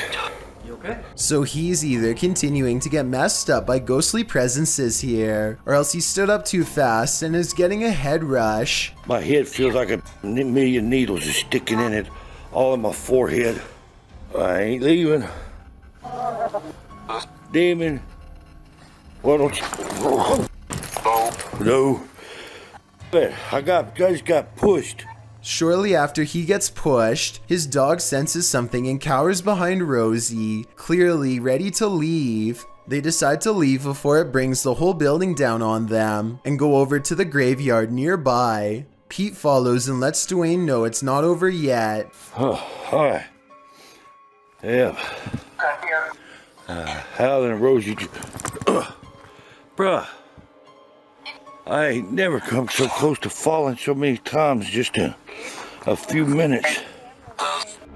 You okay? So he's either continuing to get messed up by ghostly presences here, or else he stood up too fast and is getting a head rush. My head feels like a million needles are sticking in it, all in my forehead. I ain't leaving. Damon, why don't you... No. I just got pushed. Shortly after he gets pushed, his dog senses something and cowers behind Rosie, clearly ready to leave. They decide to leave before it brings the whole building down on them, and go over to the graveyard nearby. Pete follows and lets Dwayne know it's not over yet. Oh, hi. Yeah. Hal and Rosie... Bruh. I ain't never come so close to falling so many times just in a few minutes.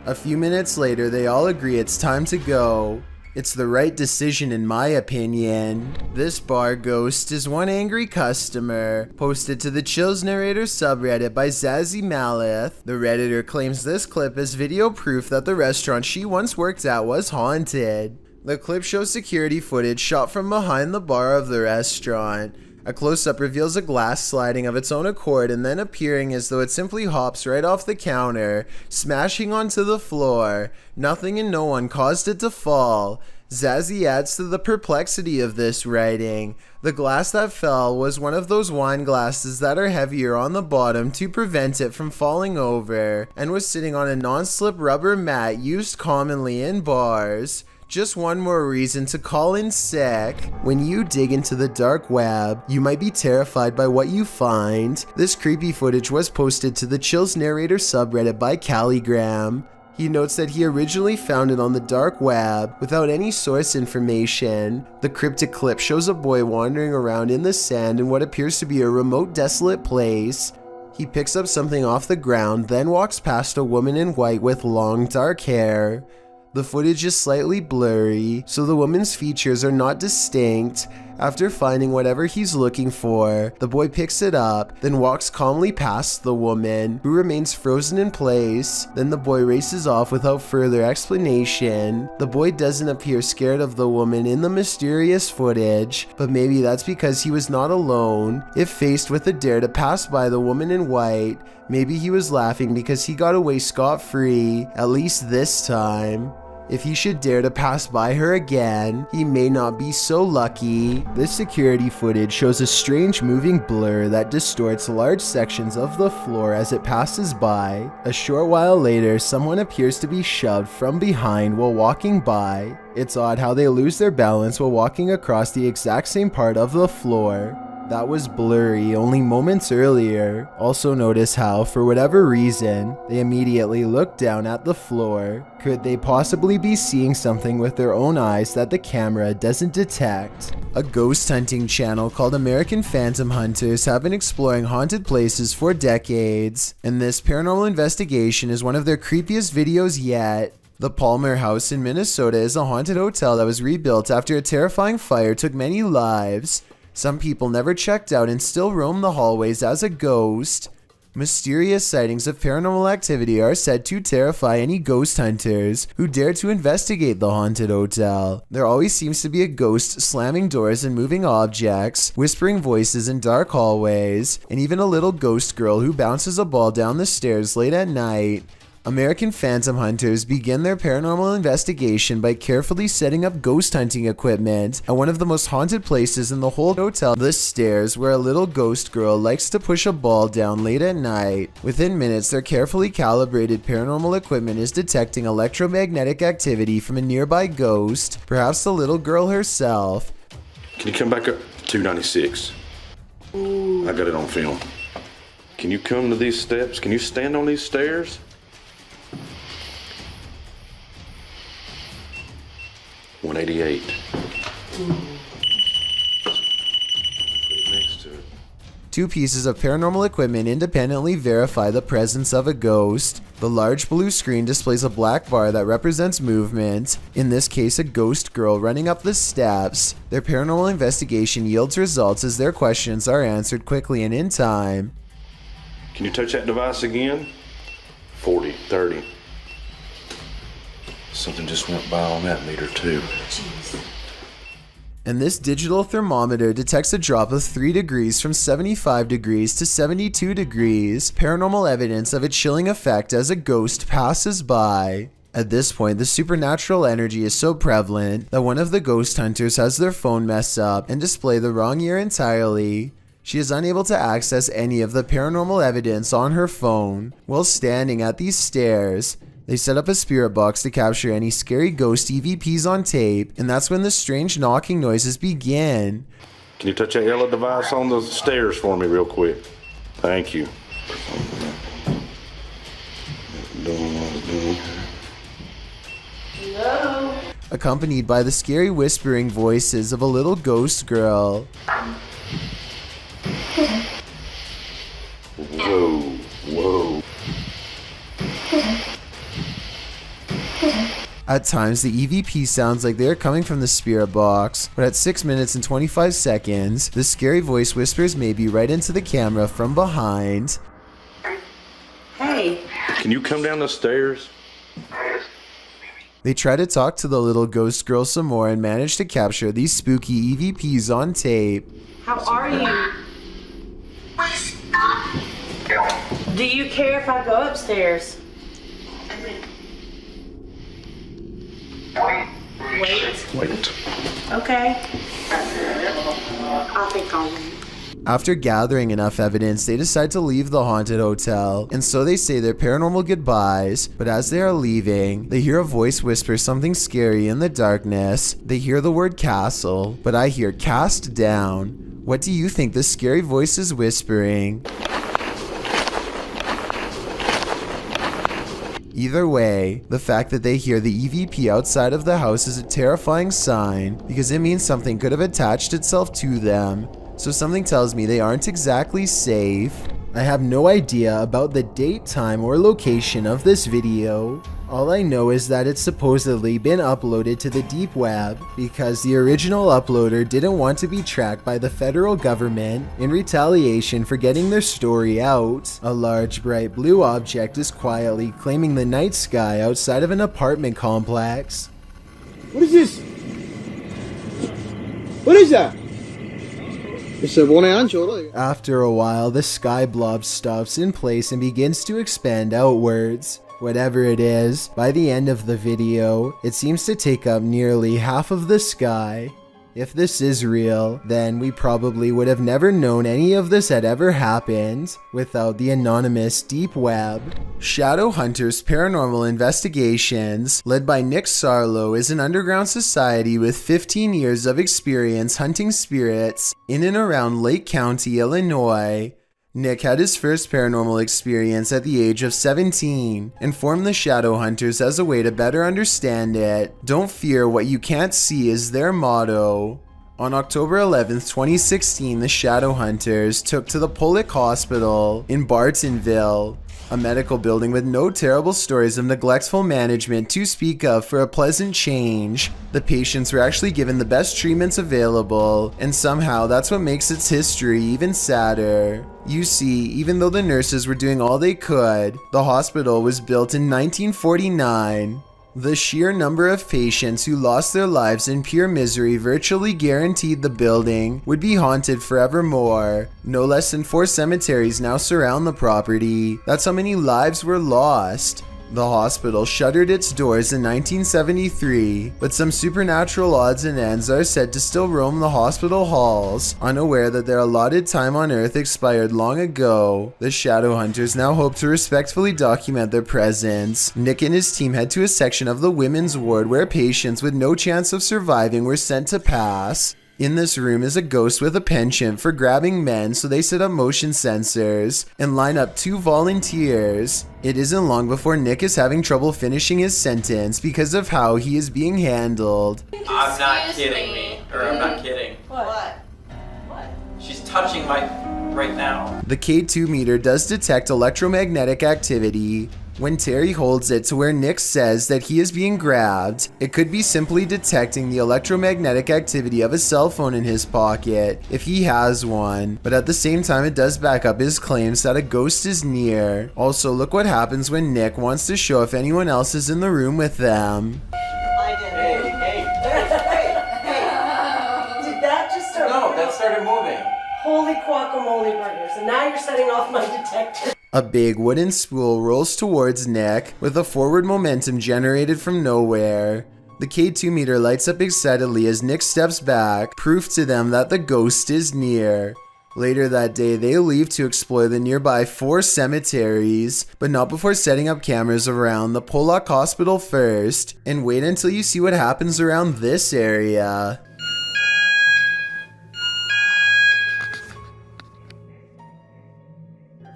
A few minutes later, they all agree it's time to go. It's the right decision in my opinion. This bar ghost is one angry customer, posted to the Chills Narrator subreddit by Zazzy Malith. The Redditor claims this clip is video proof that the restaurant she once worked at was haunted. The clip shows security footage shot from behind the bar of the restaurant. A close-up reveals a glass sliding of its own accord and then appearing as though it simply hops right off the counter, smashing onto the floor. Nothing and no one caused it to fall. Zazzy adds to the perplexity of this writing. The glass that fell was one of those wine glasses that are heavier on the bottom to prevent it from falling over, and was sitting on a non-slip rubber mat used commonly in bars. Just one more reason to call in sick. When you dig into the dark web, you might be terrified by what you find. This creepy footage was posted to the Chills Narrator subreddit by Calligram. He notes that he originally found it on the dark web without any source information. The cryptic clip shows a boy wandering around in the sand in what appears to be a remote, desolate place. He picks up something off the ground, then walks past a woman in white with long, dark hair. The footage is slightly blurry, so the woman's features are not distinct. After finding whatever he's looking for, the boy picks it up, then walks calmly past the woman, who remains frozen in place. Then the boy races off without further explanation. The boy doesn't appear scared of the woman in the mysterious footage, but maybe that's because he was not alone. If faced with a dare to pass by the woman in white, maybe he was laughing because he got away scot-free, at least this time. If he should dare to pass by her again, he may not be so lucky. This security footage shows a strange moving blur that distorts large sections of the floor as it passes by. A short while later, someone appears to be shoved from behind while walking by. It's odd how they lose their balance while walking across the exact same part of the floor. That was blurry only moments earlier. Also notice how, for whatever reason, they immediately look down at the floor. Could they possibly be seeing something with their own eyes that the camera doesn't detect? A ghost hunting channel called American Phantom Hunters have been exploring haunted places for decades, and this paranormal investigation is one of their creepiest videos yet. The Palmer House in Minnesota is a haunted hotel that was rebuilt after a terrifying fire took many lives. Some people never checked out and still roam the hallways as a ghost. Mysterious sightings of paranormal activity are said to terrify any ghost hunters who dare to investigate the haunted hotel. There always seems to be a ghost slamming doors and moving objects, whispering voices in dark hallways, and even a little ghost girl who bounces a ball down the stairs late at night. American phantom hunters begin their paranormal investigation by carefully setting up ghost hunting equipment at one of the most haunted places in the whole hotel, the stairs, where a little ghost girl likes to push a ball down late at night. Within minutes, their carefully calibrated paranormal equipment is detecting electromagnetic activity from a nearby ghost, perhaps the little girl herself. Can you come back up? 296. I got it on film. Can you come to these steps? Can you stand on these stairs? 188. Next to it. Two pieces of paranormal equipment independently verify the presence of a ghost. The large blue screen displays a black bar that represents movement, in this case a ghost girl running up the steps. Their paranormal investigation yields results as their questions are answered quickly and in time. Can you touch that device again? 40, 30. Something just went by on that meter too. Jeez. And this digital thermometer detects a drop of 3 degrees from 75 degrees to 72 degrees, paranormal evidence of a chilling effect as a ghost passes by. At this point, the supernatural energy is so prevalent that one of the ghost hunters has their phone mess up and display the wrong year entirely. She is unable to access any of the paranormal evidence on her phone. While standing at these stairs, they set up a spirit box to capture any scary ghost EVPs on tape, and that's when the strange knocking noises begin. Can you touch that yellow device on the stairs for me real quick? Thank you. Hello? Accompanied by the scary whispering voices of a little ghost girl. Whoa, whoa. At times, the EVP sounds like they are coming from the spirit box, but at 6 minutes and 25 seconds, the scary voice whispers maybe right into the camera from behind. Hey. Can you come down the stairs? They try to talk to the little ghost girl some more and manage to capture these spooky EVPs on tape. How are you? Do you care if I go upstairs? Wait. Okay. I think I'll wait. After gathering enough evidence, they decide to leave the haunted hotel, and so they say their paranormal goodbyes, but as they are leaving, they hear a voice whisper something scary in the darkness. They hear the word castle, but I hear cast down. What do you think the scary voice is whispering? Either way, the fact that they hear the EVP outside of the house is a terrifying sign because it means something could have attached itself to them. So something tells me they aren't exactly safe. I have no idea about the date, time, or location of this video. All I know is that it's supposedly been uploaded to the deep web because the original uploader didn't want to be tracked by the federal government in retaliation for getting their story out. A large bright blue object is quietly claiming the night sky outside of an apartment complex. What is this? What is that? After a while, the sky blob stops in place and begins to expand outwards. Whatever it is, by the end of the video, it seems to take up nearly half of the sky. If this is real, then we probably would have never known any of this had ever happened without the anonymous deep web. Shadow Hunters Paranormal Investigations, led by Nick Sarlo, is an underground society with 15 years of experience hunting spirits in and around Lake County, Illinois. Nick had his first paranormal experience at the age of 17 and formed the Shadow Hunters as a way to better understand it. Don't fear what you can't see is their motto. On October 11th, 2016, the shadow hunters took to the Pollock Hospital in Bartonville, a medical building with no terrible stories of neglectful management to speak of for a pleasant change. The patients were actually given the best treatments available, and somehow that's what makes its history even sadder. You see, even though the nurses were doing all they could, the hospital was built in 1949. The sheer number of patients who lost their lives in pure misery virtually guaranteed the building would be haunted forevermore. No less than 4 cemeteries now surround the property. That's how many lives were lost. The hospital shuttered its doors in 1973, but some supernatural odds and ends are said to still roam the hospital halls, unaware that their allotted time on Earth expired long ago. The shadow hunters now hope to respectfully document their presence. Nick and his team head to a section of the women's ward where patients with no chance of surviving were sent to pass. In this room is a ghost with a penchant for grabbing men, so they set up motion sensors and line up 2 volunteers. It isn't long before Nick is having trouble finishing his sentence because of how he is being handled. I'm not kidding me. Or I'm not kidding. What? She's touching my right now. The K2 meter does detect electromagnetic activity. When Terry holds it to where Nick says that he is being grabbed, it could be simply detecting the electromagnetic activity of a cell phone in his pocket, if he has one, but at the same time it does back up his claims that a ghost is near. Also, look what happens when Nick wants to show if anyone else is in the room with them. I did. Hey. Did that just start? No, that started moving. Holy guacamole burgers. And now you're setting off my detector. A big wooden spool rolls towards Nick with a forward momentum generated from nowhere. The K2 meter lights up excitedly as Nick steps back, proof to them that the ghost is near. Later that day, they leave to explore the nearby 4 cemeteries, but not before setting up cameras around the Pollock Hospital first, and wait until you see what happens around this area.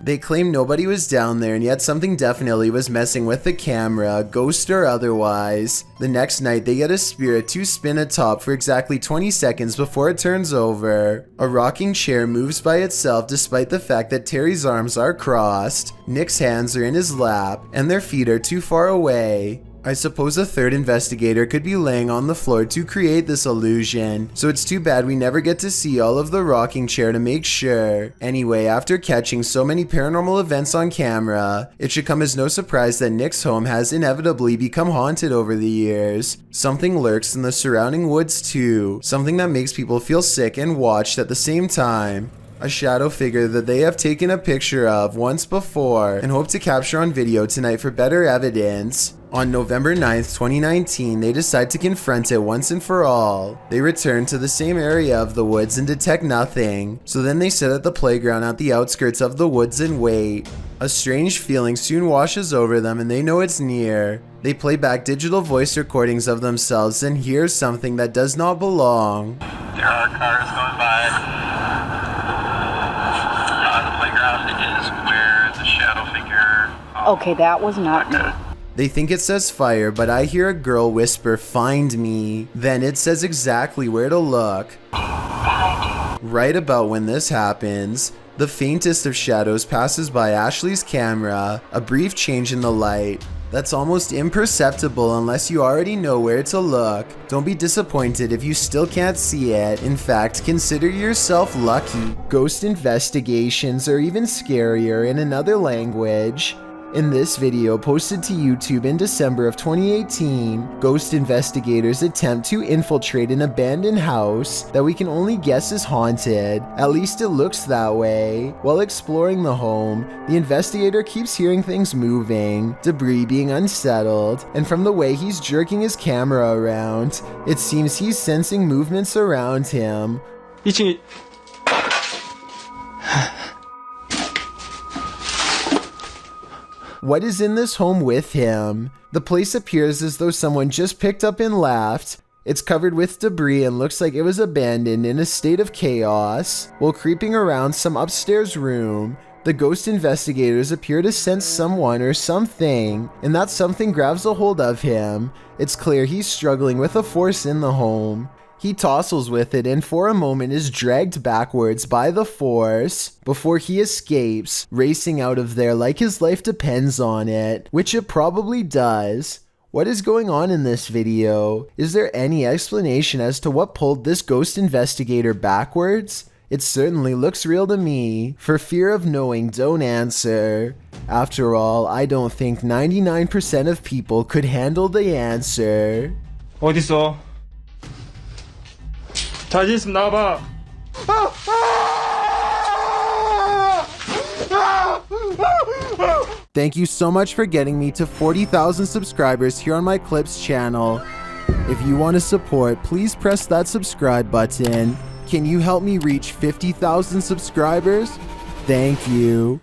They claim nobody was down there, and yet something definitely was messing with the camera, ghost or otherwise. The next night, they get a spirit to spin atop for exactly 20 seconds before it turns over. A rocking chair moves by itself despite the fact that Terry's arms are crossed, Nick's hands are in his lap, and their feet are too far away. I suppose a third investigator could be laying on the floor to create this illusion, so it's too bad we never get to see all of the rocking chair to make sure. Anyway, after catching so many paranormal events on camera, it should come as no surprise that Nick's home has inevitably become haunted over the years. Something lurks in the surrounding woods too, something that makes people feel sick and watched at the same time. A shadow figure that they have taken a picture of once before and hope to capture on video tonight for better evidence. On November 9th, 2019, they decide to confront it once and for all. They return to the same area of the woods and detect nothing, so then they sit at the playground at the outskirts of the woods and wait. A strange feeling soon washes over them and they know it's near. They play back digital voice recordings of themselves and hear something that does not belong. There are cars going by. The playground is where the shadow figure. Okay, that was not me. They think it says fire, but I hear a girl whisper, "Find me." Then it says exactly where to look. Right about when this happens, the faintest of shadows passes by Ashley's camera, a brief change in the light. That's almost imperceptible unless you already know where to look. Don't be disappointed if you still can't see it. In fact, consider yourself lucky. Ghost investigations are even scarier in another language. In this video posted to YouTube in December of 2018, ghost investigators attempt to infiltrate an abandoned house that we can only guess is haunted. At least it looks that way. While exploring the home, the investigator keeps hearing things moving, debris being unsettled, and from the way he's jerking his camera around, it seems he's sensing movements around him. What is in this home with him? The place appears as though someone just picked up and left. It's covered with debris and looks like it was abandoned in a state of chaos. While creeping around some upstairs room, the ghost investigators appear to sense someone or something, and that something grabs a hold of him. It's clear he's struggling with a force in the home. He tussles with it and for a moment is dragged backwards by the force before he escapes, racing out of there like his life depends on it, which it probably does. What is going on in this video? Is there any explanation as to what pulled this ghost investigator backwards? It certainly looks real to me. For fear of knowing, don't answer. After all, I don't think 99% of people could handle the answer. 어딨어? 자신 있으면 나와봐. Thank you so much for getting me to 40,000 subscribers here on my Clips channel. If you want to support, please press that subscribe button. Can you help me reach 50,000 subscribers? Thank you.